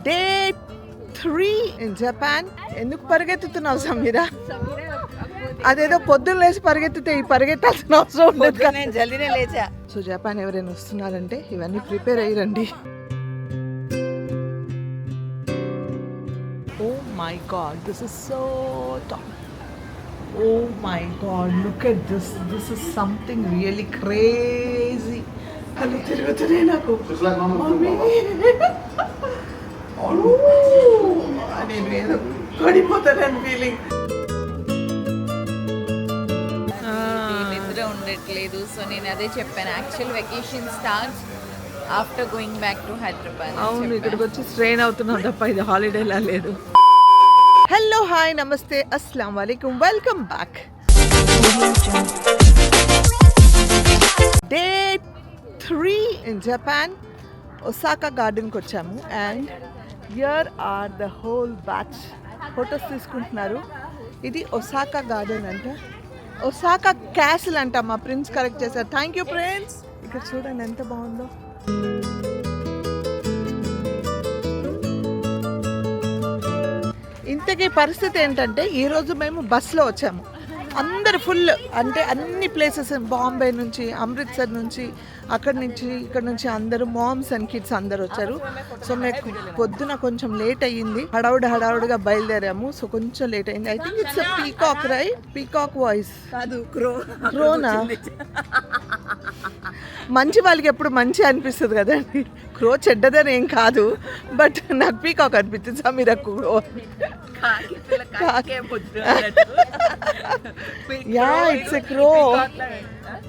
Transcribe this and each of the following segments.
Day 3 in Japan. ఎందుకు పరిగెత్తుతున్నావు సమీరా? అదేదో పొద్దున్న లేచి పరిగెత్తితే ఈ పరిగెత్తాల్సిన అవసరం ఉండదు. నేను జల్దీనే లేచా. సో జపాన్ ఎవరైనా వస్తున్నారంటే ఇవన్నీ ప్రిపేర్ అయ్యిరండి. Oh my God, this is so top. Oh my God, look at this. This is something really crazy. కళ్ళు తిరుగుతున్నాయి నాకు. నేను ఏదో పడిపోతానని ఫీలింగ్. నిద్ర ఉండట్లేదు. సో నేను అదే చెప్పాను, actual vacation starts after going back to Hyderabad. అవును, ఇక్కడికి వచ్చి స్ట్రెయిన్ అవుతున్నాం తప్ప ఇది హాలిడేలా లేదు. హలో, హాయ్, నమస్తే, అస్సలం వాలేకుం, welcome back. Day 3 in Japan. Osaka గార్డెన్కి వచ్చాము and here are the whole batch photos తీసుకుంటున్నారు. ఇది ఒసాకా గార్డెన్ అంట, ఒసాకా క్యాసిల్ అంట. మా ప్రిన్స్ కరెక్ట్ చేశారు. Thank you prince. ఇక్కడ చూడండి ఎంత బాగుందో. ఇంతకీ పరిస్థితి ఏంటంటే ఈరోజు మేము బస్సులో వచ్చాము. అందరు ఫుల్, అంటే అన్ని ప్లేసెస్, బాంబే నుంచి, అమృత్సర్ నుంచి, అక్కడి నుంచి, ఇక్కడ నుంచి అందరూ మామ్స్ అండ్ కిడ్స్ అందరు వచ్చారు. సో మీకు పొద్దున కొంచెం లేట్ అయ్యింది, హడావుడిగా బయలుదేరాము. సో కొంచెం లేట్ అయింది. I think it's peacock, right? Peacock voice కాదు, క్రోనా. మంచి వాళ్ళకి ఎప్పుడు మంచి అనిపిస్తుంది కదండి. క్రో చెడ్డదని ఏం కాదు, బట్ నాకు పీకాక్ అనిపించింది. సమీరా క్రో. యా, ఇట్స్ ఎ క్రో.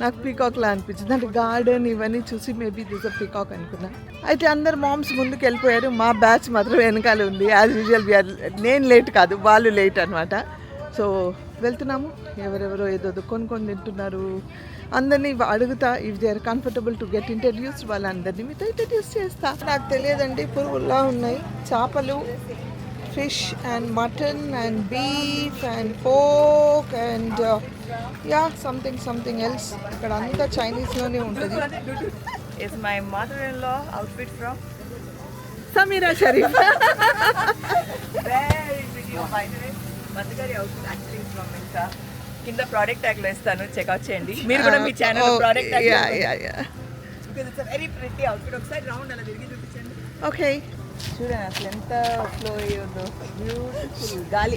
నాకు పీకాక్ లా అనిపించింది. అంటే గార్డెన్ ఇవన్నీ చూసి మేబీ దిస్ పీకాక్ అనుకున్నా. అయితే అందరు మామ్స్ ముందుకు వెళ్ళిపోయారు, మా బ్యాచ్ మాత్రం వెనకాల ఉంది. యాజ్ యూజువల్ నేను లేట్ కాదు, వాళ్ళు లేట్ అనమాట. సో వెళ్తున్నాము. ఎవరెవరో ఏదో కొనుక్కొని తింటున్నారు. అందరినీ అడుగుతా, if they are comfortable to get introduced, వాళ్ళందరినీ మీతో ఇంట్రడ్యూస్ చేస్తా. నాకు తెలియదండి, పురుగుల్లా ఉన్నాయి. చేపలు, fish and mutton and beef and pork and yeah something else. ఇక్కడ అంతా చైనీస్లోనే ఉంటుంది. It's my mother in law outfit from Sameera Shareef. Very pretty. By the way, mother గారి అవుట్ఫిట్ యాక్చువల్లీ ఫ్రమ్ ఇంకా కింద ప్రోడక్ట్ ట్యాగ్ లో ఇస్తాను, చెక్అవుట్ చేయండి. మీరు కూడా మీ channel product tag because it's very pretty outfit. ఒకసారి రౌండ్ అలా తిరిగి చూపించండి. ఓకే, చూడండి అసలు ఎంత ఫ్లో అయ్యిందో. బ్యూటిఫుల్ గాలి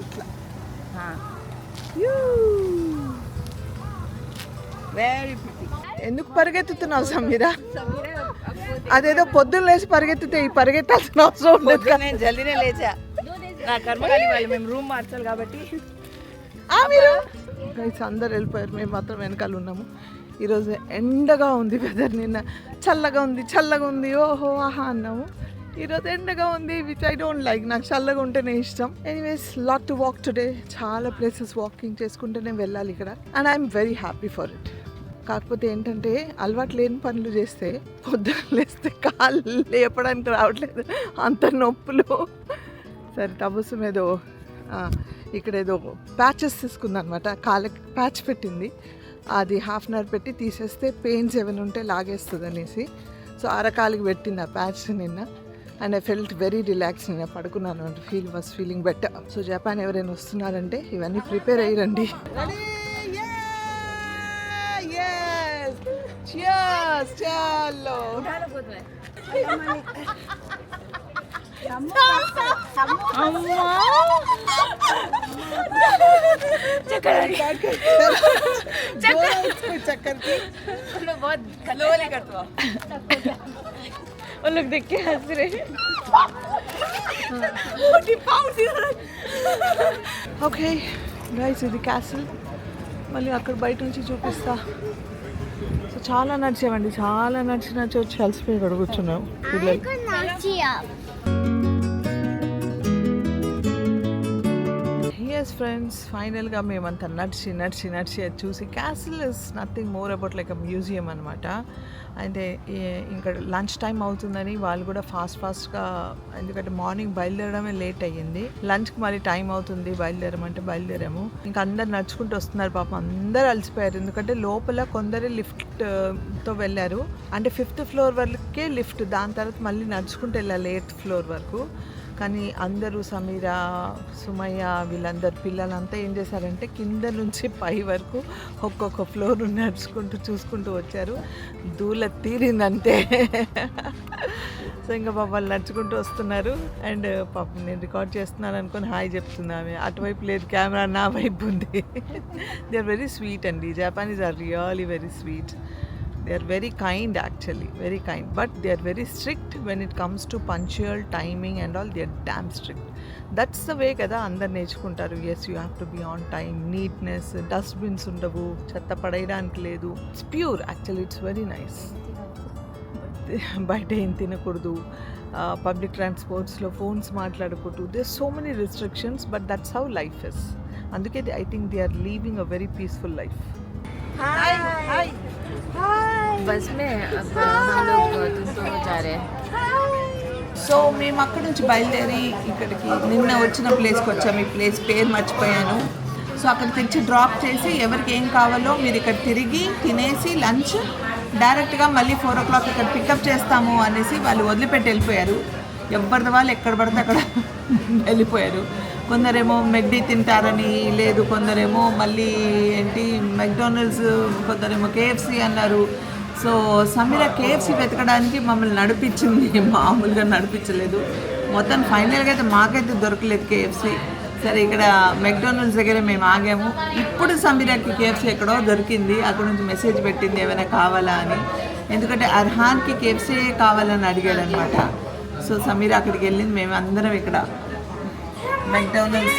ఇట్లా వెరీ ప్రిటీ. ఎందుకు పరిగెత్తుతున్నావు సమీరా? అదేదో పొద్దున్న లేచి పరిగెత్తితే ఈ పరిగెత్తాల్సిన అవసరం ఉండదు. నేను జల్దీనే లేచా. నా కర్మకాలి వాళ్ళు మేము రూమ్ మార్చాలి కాబట్టి. అందరు వెళ్ళిపోయారు, మేము మాత్రం వెనకాల ఉన్నాము. ఈరోజు ఎండగా ఉంది వెదర్. నిన్న చల్లగా ఉంది, ఓహో ఆహా అన్నాము. ఈరోజు ఎండగా ఉంది, విచ్ ఐ డోంట్ లైక్. నాకు చల్లగా ఉంటేనే ఇష్టం. Anyways, lot to walk today. చాలా ప్లేసెస్ వాకింగ్ చేసుకుంటూనే వెళ్ళాలి ఇక్కడ, and I'm very happy for it. కాకపోతే ఏంటంటే అలవాటు లేని పనులు చేస్తే పొద్దున లేస్తే కాళ్ళు లేపడానికి రావట్లేదు, అంత నొప్పులు. సరే, తబస్సు ఏదో ఇక్కడ ఏదో ప్యాచెస్ తీసుకుందనమాట, కాళ్ళకి ప్యాచ్ పెట్టింది. అది హాఫ్ అన్ అవర్ పెట్టి తీసేస్తే పెయిన్స్ ఏమైనా ఉంటే లాగేస్తుంది అనేసి, సో అరకాలికి పెట్టింది ఆ ప్యాచ్ నిన్న. And I felt very relax. నిన్న పడుకున్నాను, ఫీలింగ్ బెటర్. సో జపాన్ ఎవరైనా వస్తున్నారంటే ఇవన్నీ ప్రిపేర్ అయ్యిరండి. చలో वो लोग देख के हंस रहे. ఓకే గైస్, ఇది క్యాసిల్. మళ్ళీ అక్కడ బయట నుంచి చూపిస్తా. సో చాలా నడిచామండి, చాలా నడిచి వచ్చి అలసిపోయి ఇక్కడ కూర్చున్నాం పిల్లలు. ఎస్ ఫ్రెండ్స్, ఫైనల్గా మేమంతా నడిచి అది చూసి castle is nothing more about like a museum అనమాట. అంటే ఇంకా లంచ్ టైం అవుతుందని వాళ్ళు కూడా ఫాస్ట్గా, ఎందుకంటే మార్నింగ్ బయలుదేరడమే లేట్ అయ్యింది. లంచ్కి మళ్ళీ టైం అవుతుంది బయలుదేరమంటే బయలుదేరాము. ఇంకా అందరు నడుచుకుంటూ వస్తున్నారు. పాపం అందరు అలసిపోయారు, ఎందుకంటే లోపల కొందరు లిఫ్ట్తో వెళ్ళారు. అంటే 5th ఫ్లోర్ వరకే లిఫ్ట్, దాని తర్వాత మళ్ళీ నడుచుకుంటూ వెళ్ళాలి 8th ఫ్లోర్ వరకు. కానీ అందరూ సమీర, సుమయ్య, వీళ్ళందరు పిల్లలంతా ఏం చేశారంటే కింద నుంచి పై వరకు ఒక్కొక్క ఫ్లోర్ నడుచుకుంటూ చూసుకుంటూ వచ్చారు. దూల తీరిందంటే సో ఇంకా పాపలు నడుచుకుంటూ వస్తున్నారు. అండ్ పాపం నేను రికార్డ్ చేస్తున్నాను అనుకుని హాయ్ చెప్తుంది ఆమె. అటువైపు లేదు కెమెరా, నా వైపు ఉంది. దే ఆర్ వెరీ స్వీట్ అండి. Japanese are really very sweet. They are very kind actually, very kind. But they are very strict when it comes to punctual timing and all. They are damn strict. That's the way kada andaru నేర్చుకుంటారు. Yes, you have to be on time. Neatness, dustbins undavu, చెత్త పడేయడానికి లేదు. It's pure actually. It's very nice. బయట ఏం తినకూడదు, public ట్రాన్స్పోర్ట్స్లో phones మాట్లాడకూడదు. There are so many restrictions, but that's how life is. అందుకే I think they are living a very peaceful life. Hi. बस में अब हम लोग तुमको जा रहे हैं. సో మేము అక్కడి నుంచి బయలుదేరి ఇక్కడికి నిన్న వచ్చిన ప్లేస్కి వచ్చాము. ఈ ప్లేస్ పేరు మర్చిపోయాను. సో అక్కడ తెచ్చి డ్రాప్ చేసి ఎవరికి ఏం కావాలో మీరు ఇక్కడ తిరిగి తినేసి లంచ్ డైరెక్ట్గా మళ్ళీ 4 o'clock ఇక్కడ పికప్ చేస్తాము అనేసి వాళ్ళు వదిలిపెట్టి వెళ్ళిపోయారు. ఎవరిది వాళ్ళు ఎక్కడ పడితే అక్కడ వెళ్ళిపోయారు. కొందరేమో మెక్డీ తింటారని, లేదు కొందరేమో మళ్ళీ మెక్డొనాల్డ్స్, కొందరేమో KFC అన్నారు. సో సమీర KFC వెతకడానికి మమ్మల్ని నడిపించింది, మామూలుగా నడిపించలేదు. మొత్తం ఫైనల్గా అయితే మాకైతే దొరకలేదు KFC. సరే ఇక్కడ మెక్డొనాల్డ్స్ దగ్గర మేము ఆగాము. ఇప్పుడు సమీరకి KFC ఎక్కడో దొరికింది. అక్కడ నుంచి మెసేజ్ పెట్టింది ఏమైనా కావాలా అని, ఎందుకంటే అర్హాన్కి KFC కావాలని అడిగాడు అనమాట. సో సమీర అక్కడికి వెళ్ళింది. మేము అందరం ఇక్కడ McDonald's.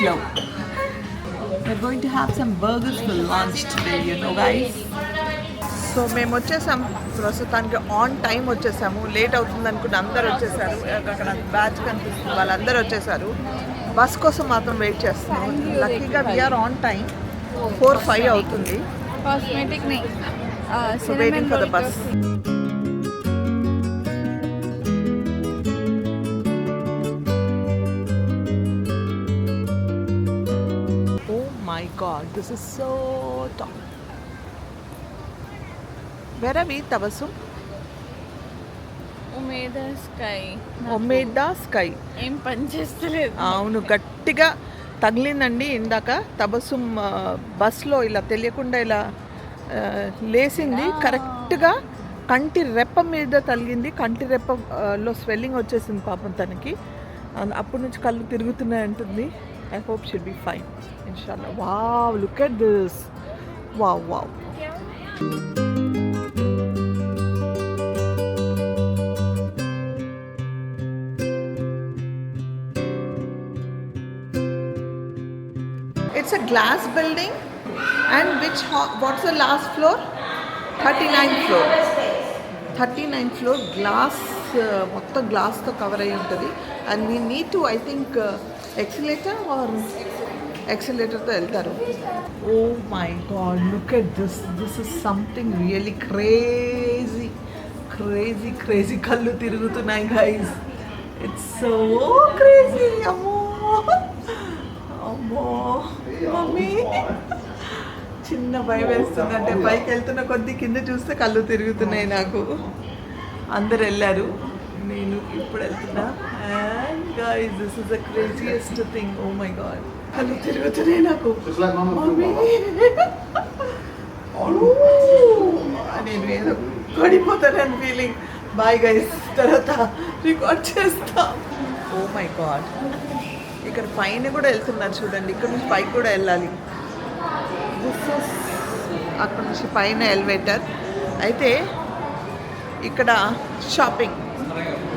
We're going to have some burgers for lunch today, you know guys. So మేము వచ్చేసాం, ప్రస్తుతానికి ఆన్ టైం వచ్చేసాము. లేట్ అవుతుంది అనుకుంటే అందరు వచ్చేసారు. అక్కడ బ్యాచ్ కనిపిస్తుంది, వాళ్ళందరూ వచ్చేసారు. బస్ కోసం మాత్రం వెయిట్ చేస్తున్నాం. లక్కీగా వీఆర్ ఆన్ టైం. 4:05 అవుతుంది. So waiting for the bus. My God, this is so top. Where are we, Tabassum? Omeda Sky. ఏం పని చేస్తలేదు. అవును, గట్టిగా తగిలిందండి ఇందాక. తబస్సుం బస్లో ఇలా తెలియకుండా ఇలా లేసింది. కరెక్ట్గా కంటి రెప్ప మీద తగిలింది. కంటి రెప్పలో స్వెల్లింగ్ వచ్చేసింది పాపం తనకి. అప్పటి నుంచి కళ్ళు తిరుగుతున్నాయి అంటుంది. I hope she'll be fine, inshallah. Wow, look at this. Wow. It's a glass building. And what's the last floor? 39th floor. 39th floor, glass, మొత్తం గ్లాస్తో కవర్ అయ్యి ఉంటుంది. And we need to, I think, ఎక్సలేటర్తో వెళ్తారు. Oh my God, look at this. This is something really crazy. కళ్ళు తిరుగుతున్నాయి guys. It's so crazy. అమ్మో mummy, చిన్న భయం వేస్తుందంటే పైకి వెళ్తున్న కొద్ది కింద చూస్తే కళ్ళు తిరుగుతున్నాయి నాకు. అందరు వెళ్ళారు, నేను ఇప్పుడు వెళ్తున్నా. And guys, this is the craziest thing. Oh my God, కళ్ళు తిరుగుతున్నాయి నాకు. నేను ఏదో పడిపోతానని ఫీలింగ్. బాయ్ గైస్, తర్వాత రికార్డ్ చేస్తా. ఓ మై గాడ్, ఇక్కడ పైన కూడా వెళ్తున్నారు చూడండి. ఇక్కడ నుంచి పైకి కూడా వెళ్ళాలి. అక్కడ నుంచి పైన ఎలివేటర్. అయితే ఇక్కడ షాపింగ్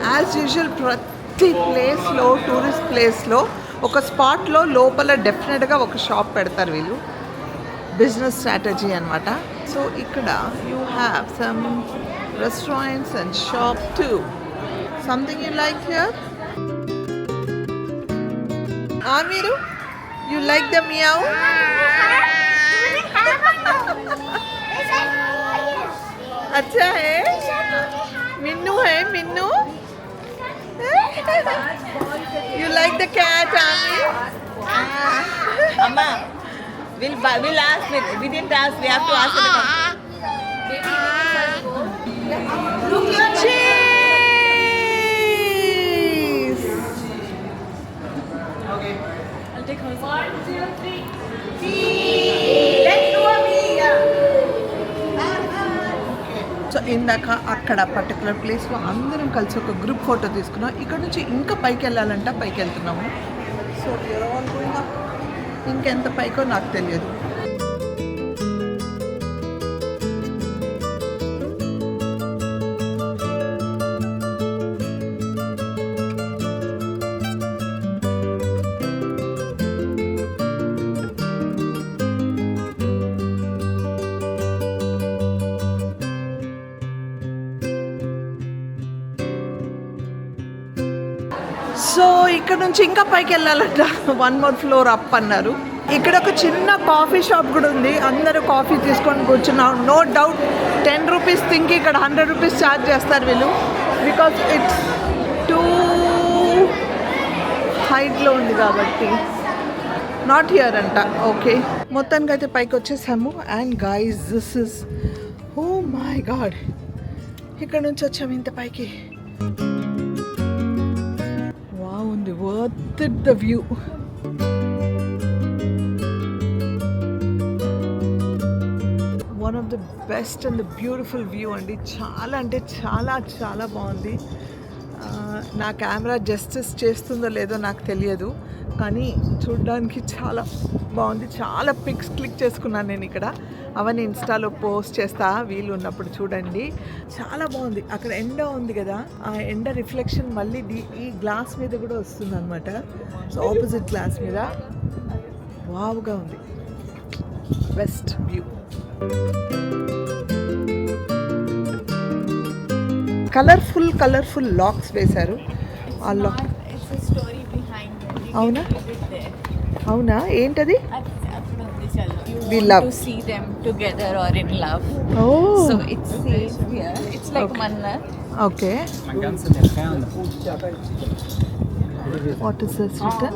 యాజ్ యూజువల్. ప్రతి ప్లేస్లో, టూరిస్ట్ ప్లేస్లో ఒక స్పాట్లో లోపల డెఫినెట్గా ఒక షాప్ పెడతారు వీళ్ళు. బిజినెస్ స్ట్రాటజీ అనమాట. సో ఇక్కడ you have some restaurants and shop two. Something you like here? మీరు You like the meow? अच्छा है मिन्नू है Minnu You like the cat, Ami? Amma, we'll ask. We didn't ask. We have to ask her to come. Cheese! I'll take her. 1, 2, 3. Let's do a meal. So ఇందాక అక్కడ particular ప్లేస్లో అందరం కలిసి ఒక group photo తీసుకున్నాం. ఇక్కడ నుంచి ఇంకా పైకి వెళ్ళాలంట, పైకి వెళ్తున్నాము. సో ఇంకెంత పైకో నాకు తెలియదు. సో ఇక్కడ నుంచి ఇంకా పైకి వెళ్ళాలంట, 1 more floor అప్ అన్నారు. ఇక్కడ ఒక చిన్న కాఫీ షాప్ కూడా ఉంది. అందరూ కాఫీ తీసుకొని కూర్చున్నాం. నో డౌట్ 10 రూపీస్ థింక్ ఇక్కడ 100 రూపీస్ ఛార్జ్ చేస్తారు వీళ్ళు, బికాస్ ఇట్స్ టూ హైట్లో ఉంది కాబట్టి. నాట్ హియర్ అంట. ఓకే, మొత్తానికి అయితే పైకి వచ్చేసాము. And guys this is, oh my God, ఇక్కడ నుంచి వచ్చాము ఇంత పైకి. ఉంది, worth it the view. One of the best and the beautiful view అండి. చాలా అంటే చాలా చాలా బాగుంది. నా కెమెరా జస్టిస్ చేస్తుందో లేదో నాకు తెలియదు, కానీ చూడడానికి చాలా బాగుంది. చాలా పిక్స్ క్లిక్ చేసుకున్నాను నేను ఇక్కడ. అవన్నీ ఇన్స్టాలో పోస్ట్ చేస్తా వీలు ఉన్నప్పుడు చూడండి. చాలా బాగుంది. అక్కడ ఎండ ఉంది కదా, ఆ ఎండ రిఫ్లెక్షన్ మళ్ళీ ఈ గ్లాస్ మీద కూడా వస్తుంది అనమాట. సో ఆపోజిట్ గ్లాస్ మీద వావుగా ఉంది. Best view. కలర్ఫుల్ లాక్స్ వేశారు. ఆ లాక్ అవునా అవునా ఏంటది? We love to see them together or in love. Oh. So it says here, it's like Okay. Mannat. Okay. What is this written?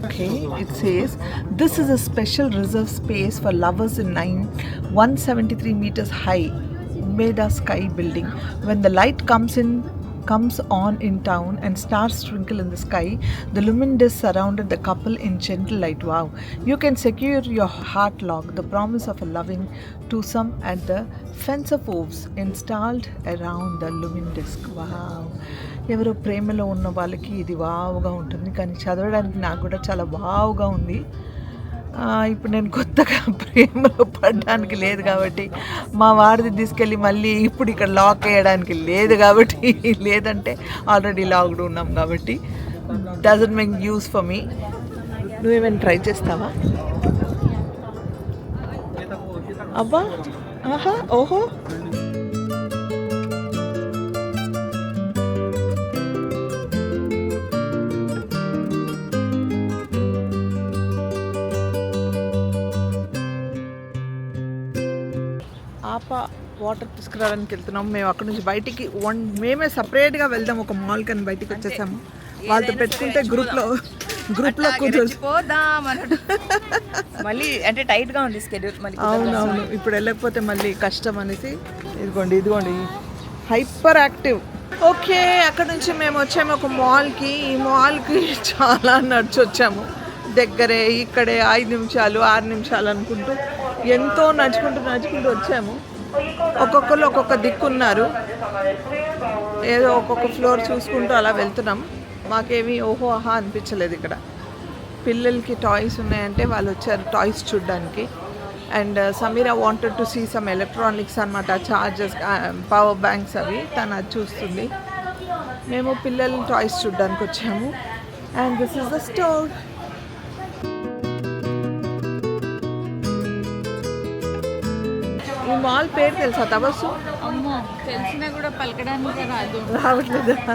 Okay, it says this is a special reserve space for lovers in 173 meters high Umeda Sky building. When the light comes on in town and stars twinkle in the sky, the lumen disc surrounded the couple in gentle light. Wow. You can secure your heart lock, the promise of a loving twosome at the fence of oaths installed around the lumen disc. Wow. ఎవరో ప్రేమలో ఉన్న వాళ్ళకి ఇది వావుగా ఉంటుంది, కానీ చదవడానికి నాకు కూడా చాలా వావుగా ఉంది. ఇప్పుడు నేను కొత్తగా ప్రేమలో పడడానికి లేదు కాబట్టి, మా వారిది తీసుకెళ్ళి మళ్ళీ ఇప్పుడు ఇక్కడ లాక్ వేయడానికి లేదు కాబట్టి, లేదంటే ఆల్రెడీ లాక్డ్ ఉన్నాం కాబట్టి doesn't make use for me. నువ్వేమైనా ట్రై చేస్తావా? అబ్బా, ఆహా, ఓహో. వాటర్ తీసుకురావడానికి వెళ్తున్నాము మేము. అక్కడ నుంచి బయటికి మేమే సపరేట్గా వెళ్దాం ఒక మాల్ కని బయటికి వచ్చేసాము. వాళ్ళతో పెట్టుకుంటే గ్రూప్లో పోదాం మళ్ళీ అంటే టైట్గా ఉంది స్కెడ్యూల్ మళ్ళీ. అవునవును, ఇప్పుడు వెళ్ళకపోతే మళ్ళీ కష్టం అనేసి ఇదిగోండి హైపర్ యాక్టివ్. ఓకే, అక్కడ నుంచి మేము వచ్చాము ఒక మాల్కి. ఈ మాల్కి చాలా నడిచి వచ్చాము. దగ్గరే, ఇక్కడే 5 నిమిషాలు 6 నిమిషాలు అనుకుంటూ ఎంతో నడుచుకుంటూ వచ్చాము. ఒక్కొక్కరు ఒక్కొక్క దిక్కున్నారు, ఏదో ఒక్కొక్క ఫ్లోర్ చూసుకుంటూ అలా వెళ్తున్నాం. మాకేమీ ఓహో ఆహా అనిపించలేదు. ఇక్కడ పిల్లలకి టాయ్స్ ఉన్నాయంటే వాళ్ళు వచ్చారు టాయ్స్ చూడడానికి. And Sameera wanted to see some electronics అనమాట, చార్జర్స్, పవర్ బ్యాంక్స్ అవి తను అది చూస్తుంది. మేము పిల్లల టాయ్స్ చూడడానికి వచ్చాము. And this is the store. ఈ మాల్ పేరు తెలుసా తబస్సు? అమ్మో, తెలిసినా కూడా పలకడానికి రావట్లేదా?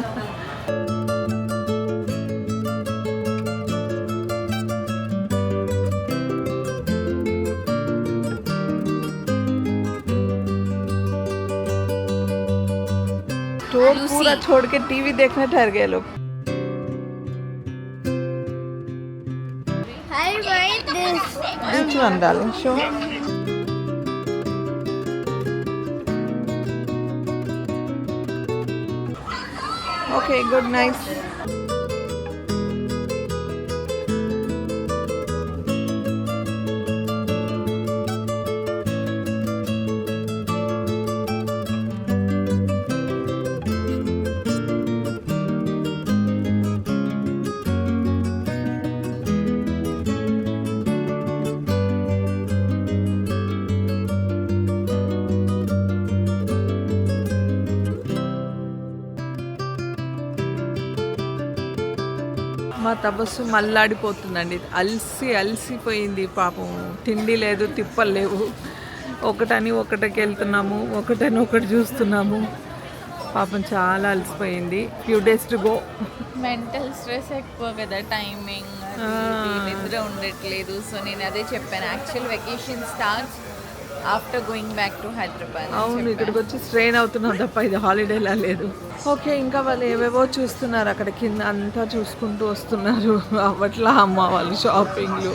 स्टोर पूरा छोड़ के टीवी देखने ठहर गए लोग. I write this. Which one, darling? Show. Okay, good, nice. మా తపస్సు మల్లాడిపోతుందండి. అలసిపోయింది పాపం. తిండి లేదు, తిప్పలు లేవు. ఒకటని ఒకటికి వెళ్తున్నాము, ఒకటని ఒకటి చూస్తున్నాము. పాపం చాలా అలసిపోయింది. Few days to go. Mental stress ఎక్కువ కదా, టైమింగ్ నిద్ర ఉండట్లేదు. సో నేను అదే చెప్పాను, actual vacation starts after going back to Hyderabad. అవును, ఇక్కడికి వచ్చి స్ట్రెయిన్ అవుతున్నాం తప్ప ఇది హాలిడేలా లేదు. ఓకే, ఇంకా వాళ్ళు ఏవేవో చూస్తున్నారు అక్కడ కింద అంతా చూసుకుంటూ వస్తున్నారు. అవ్వట్లా అమ్మ వాళ్ళు షాపింగ్లు.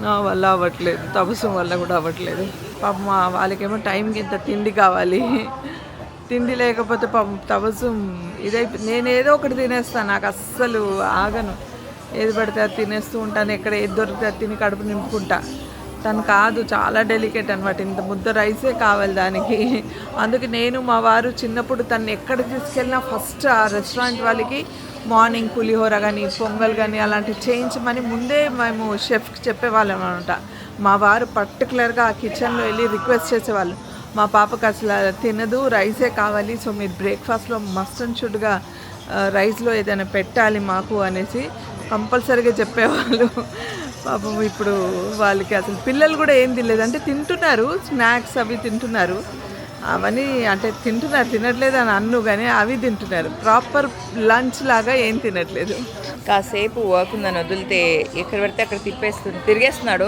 నా వల్ల అవ్వట్లేదు, తపస్సు వల్ల కూడా అవ్వట్లేదు. పాపం వాళ్ళకేమో టైంకి ఇంత తిండి కావాలి. తిండి లేకపోతే పాపం తపస్సు ఇదైపోయి నేను ఏదో ఒకటి తినేస్తాను, నాకు అస్సలు ఆగను. ఏది పడితే అది తినేస్తూ ఉంటాను, ఎక్కడ ఏది దొరికితే అది తిని కడుపు నింపుకుంటా. తను కాదు, చాలా డెలికేట్ అనమాట. ఇంత ముద్ద రైసే కావాలి దానికి. అందుకే నేను మా వారు చిన్నప్పుడు తను ఎక్కడికి తీసుకెళ్ళినా ఫస్ట్ ఆ రెస్టారెంట్ వాళ్ళకి మార్నింగ్ పులిహోర కానీ పొంగల్ కానీ అలాంటివి చేయించమని ముందే మేము షెఫ్కి చెప్పేవాళ్ళం అనమాట. మా వారు పర్టికులర్గా ఆ కిచెన్లో వెళ్ళి రిక్వెస్ట్ చేసేవాళ్ళు, మా పాపకు అసలు తినదు, రైసే కావాలి, సో మీరు బ్రేక్ఫాస్ట్లో మస్ట్ అండ్ షుడ్గా రైస్లో ఏదైనా పెట్టాలి మాకు అనేసి కంపల్సరీగా చెప్పేవాళ్ళు. పాపం ఇప్పుడు వాళ్ళకి అసలు పిల్లలు కూడా ఏం తినలేదు, అంటే తింటున్నారు, స్నాక్స్ అవి తింటున్నారు, అవన్నీ అంటే తినట్లేదు అని అన్ను కానీ అవి తింటున్నారు. ప్రాపర్ లంచ్ లాగా ఏం తినట్లేదు. కాసేపు వర్క్ ఉందని వదిలితే ఎక్కడ పడితే అక్కడ తిరిగేస్తున్నాడు.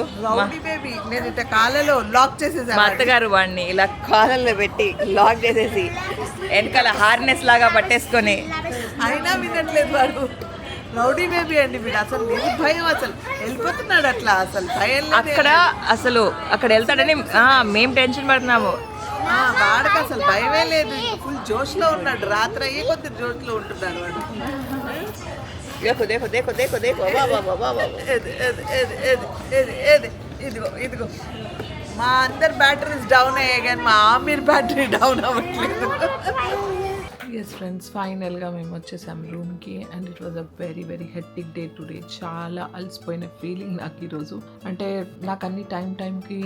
నేను ఇట్లా కాళ్ళలో లాక్ చేసేసాను. మా అత్తగారు వాడిని ఇలా కాళ్ళల్లో పెట్టి లాక్ చేసేసి వెనకాల హార్నెస్ లాగా పట్టేసుకొని అయినా వినట్లేదు వాడు. రౌడీ బేబీ అండి వీడు. అసలు భయం, అసలు వెళ్ళిపోతున్నాడు అట్లా, అసలు భయం అక్కడ వెళ్తాడని మేము టెన్షన్ పడుతున్నాము. వాడికి అసలు భయమే లేదు, ఫుల్ జోష్లో ఉన్నాడు. రాత్రి అయ్యే కొద్ది జోష్లో ఉంటున్నాడు వాడు. ఇదిగో మా అందరి బ్యాటరీస్ డౌన్ అయ్యాయి కానీ మా ఆమీర్ బ్యాటరీ డౌన్ అవ్వట్లేదు. ఎస్ ఫ్రెండ్స్, ఫైనల్గా మేము వచ్చేసాం రూమ్కి. And it was a very very hectic day today. చాలా అలసిపోయిన ఫీలింగ్ నాకు ఈరోజు. అంటే నాకు అన్ని టైంకి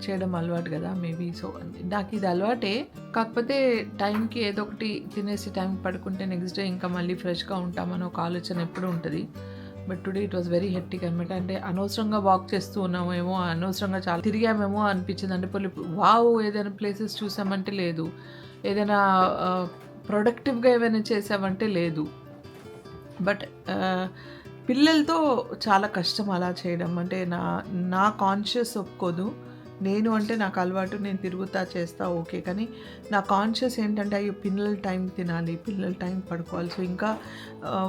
చేయడం అలవాటు కదా మేబీ, సో నాకు ఇది అలవాటే. కాకపోతే టైంకి ఏదో ఒకటి తినేసి టైంకి పడుకుంటే నెక్స్ట్ డే ఇంకా మళ్ళీ ఫ్రెష్గా ఉంటామని ఒక ఆలోచన ఎప్పుడు ఉంటుంది. But today it was very hectic అనమాట. అంటే అనవసరంగా వాక్ చేస్తూ ఉన్నామేమో, అనవసరంగా చాలా తిరిగామేమో అనిపించింది. అంటే వావ్ ఏదైనా ప్లేసెస్ చూసామంటే లేదు, ఏదైనా ప్రొడక్టివ్గా ఏమైనా చేసామంటే లేదు. బట్ పిల్లలతో చాలా కష్టం అలా చేయడం. అంటే నా కాన్షియస్ ఒప్పుకోదు. నేను అంటే నాకు అలవాటు, నేను తిరుగుతా చేస్తా ఓకే, కానీ నా కాన్షియస్ ఏంటంటే అయ్యో పిల్లలు టైం తినాలి, పిల్లలు టైం పడుకోవాలి, సో ఇంకా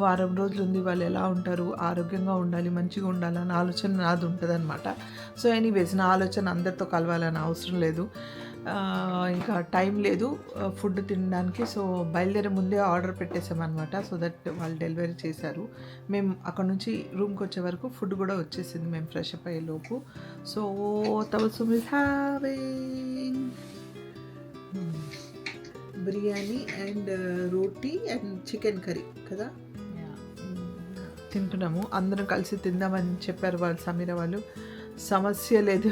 వారం రోజులు ఉంది, వాళ్ళు ఎలా ఉంటారు, ఆరోగ్యంగా ఉండాలి, మంచిగా ఉండాలి అన్న ఆలోచన నాది ఉంటుంది అనమాట. సో ఎనీవేస్ నా ఆలోచన అందరితో కలవాలని అవసరం లేదు. ఇంకా టైం లేదు ఫుడ్ తినడానికి. సో బయలుదేరే ముందే ఆర్డర్ పెట్టేసామన్నమాట. సో దట్ వాళ్ళు డెలివరీ చేశారు. మేము అక్కడ నుంచి రూమ్కి వచ్చే వరకు ఫుడ్ కూడా వచ్చేసింది మేము ఫ్రెష్ అప్ అయ్యే లోపు. So Tabassum is having biryani and roti and chicken curry కదా తింటున్నాము. అందరం కలిసి తిందామని చెప్పారు వాళ్ళు, సమీర వాళ్ళు. సమస్య లేదు,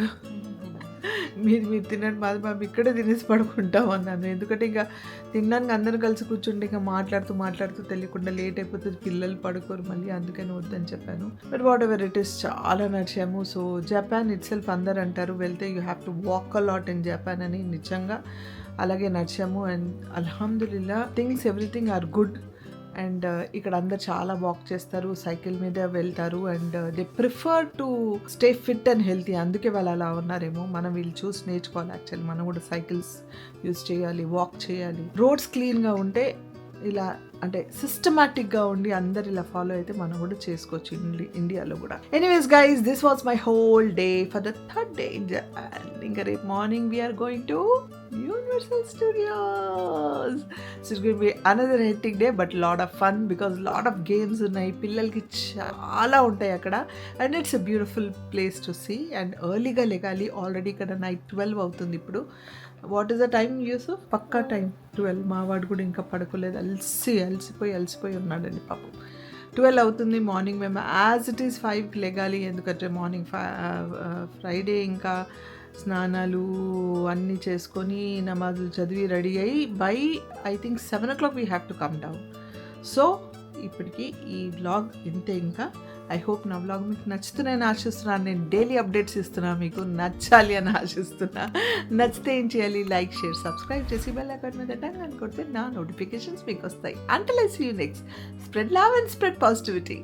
మీరు తినండి, మాది ఇక్కడే తినేసి పడుకుంటాం అన్నాను. ఎందుకంటే ఇంకా తినడానికి అందరూ కలిసి కూర్చుంటే ఇంకా మాట్లాడుతూ తెలియకుండా లేట్ అయిపోతుంది, పిల్లలు పడుకోరు మళ్ళీ, అందుకని వద్దని చెప్పాను. But whatever it is చాలా నడిచాము. సో జపాన్ ఇట్ సెల్ఫ్ అందరు అంటారు వెళ్తే you have to walk a lot in Japan అని, నిజంగా అలాగే నడిచాము. అండ్ అల్హమ్దులిల్లా things everything are good. And ఇక్కడ అందరు చాలా వాక్ చేస్తారు, సైకిల్ మీద వెళ్తారు and they prefer to stay fit and healthy. అందుకే వాళ్ళు అలా ఉన్నారేమో. మనం వీళ్ళు చూసి నేర్చుకోవాలి. యాక్చువల్లీ మనం కూడా సైకిల్స్ యూజ్ చేయాలి, వాక్ చేయాలి. రోడ్స్ క్లీన్గా ఉంటే ఇలా అంటే సిస్టమాటిక్గా ఉండి అందరు ఇలా ఫాలో అయితే మనం కూడా చేసుకోవచ్చు ఇండియాలో కూడా. Anyways guys, this was my whole day for the third day. ఇంకా రేపు morning we're going to Universal Studios. So it's going be another hectic day but lot of fun because lot of games ఉన్నాయి, పిల్లలకి చాలా ఉంటాయి అక్కడ. And it's a beautiful place to see. And ఎర్లీగా లెగాలి. Already ఇక్కడ నైట్ 12 అవుతుంది ఇప్పుడు. What is the time Yusuf? పక్కా టైం 12. మా వాడు కూడా ఇంకా పడుకోలేదు, అలసిపోయి ఉన్నాడండి పాపం. 12 అవుతుంది. మార్నింగ్ మేము యాజ్ ఇట్ ఈస్ 5కి లెగాలి, ఎందుకంటే మార్నింగ్ ఫ్రైడే ఇంకా స్నానాలు అన్నీ చేసుకొని నమాజులు చదివి రెడీ అయ్యి by I think 7 o'clock we have to come down. So ఇప్పటికి ఈ వ్లాగ్ ఇంతే. ఇంకా ఐ హోప్ నా వ్లాగ్ మీకు నచ్చుతున్నాయని ఆశిస్తున్నాను. నేను డైలీ అప్డేట్స్ ఇస్తున్నాను, మీకు నచ్చాలి అని ఆశిస్తున్నా. నచ్చితే ఏం చేయాలి? లైక్, షేర్, సబ్స్క్రైబ్ చేసి బెల్ ఐకాన్ మీద టంగ్ అని కొడితే నా నోటిఫికేషన్స్ మీకు వస్తాయి. Until I see you next. Spread love and spread positivity.